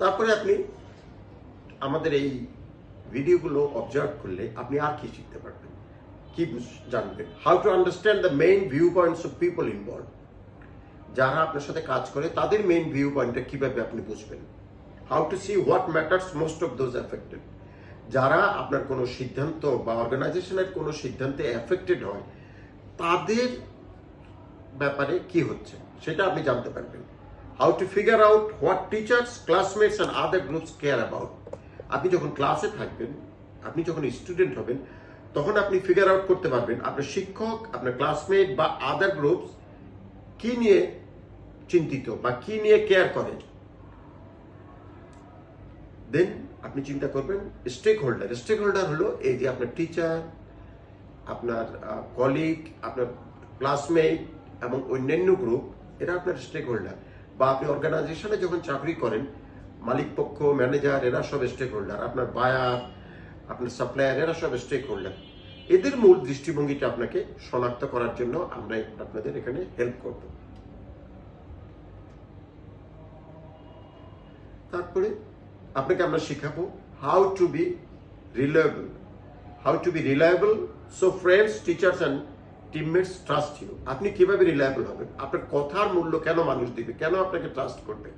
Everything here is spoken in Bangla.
তারপরে আপনি আমাদের এই ভিডিওগুলো অবজার্ভ করলে আপনি আর কি শিখতে পারবেন, কি জানবেন? How to understand the main view points of people involve. যারা আপনার সাথে কাজ করে তাদের মেইন ভিউ পয়েন্টটা কিভাবে আপনি বুঝবেন। How to see what matters most of those affected. যারা আপনার কোনো সিদ্ধান্ত বা অর্গানাইজেশনের কোনো সিদ্ধান্তে এফেক্টেড হয় তাদের ব্যাপারে কি হচ্ছে সেটা আপনি জানতে পারবেন। How to figure out what teachers, classmates and other groups care about. আপনি যখন ক্লাসে থাকবেন, আপনি যখন স্টুডেন্ট হবেন, তখন আপনি ফিগার আউট করতে পারবেন আপনার শিক্ষক, আপনার ক্লাসমেট বা আদার গ্রুপস কি নিয়ে চিন্তিত বা কি নিয়ে কেয়ার করেন। দেন আপনি চিন্তা করবেন স্টেক হোল্ডার। স্টেক হোল্ডার হলো এই যে আপনার টিচার, আপনার কলিগ, আপনার ক্লাসমেট এবং অন্যান্য গ্রুপ, এরা আপনার স্টেক হোল্ডার। বা আপনি অর্গানাইজেশনে যখন চাকরি করেন, মালিক পক্ষ, ম্যানেজার, এরা সব স্টেক হোল্ডার। আপনার বায়ার, আপনার সাপ্লায়ার, এরা সব স্টেক হোল্ডার। এদের মূল দৃষ্টিভঙ্গিটা আপনাকে শনাক্ত করার জন্য আমরা আপনাদের এখানে হেল্প করব। তারপরে আপনাকে আমরা শিখাবো how to be reliable. How to be reliable so friends, teachers and teammates trust you. আপনি কিভাবে রিলায়েবল হবেন, আপনার কথার মূল্য কেন মানুষ দিবে, কেন আপনাকে ট্রাস্ট করবে।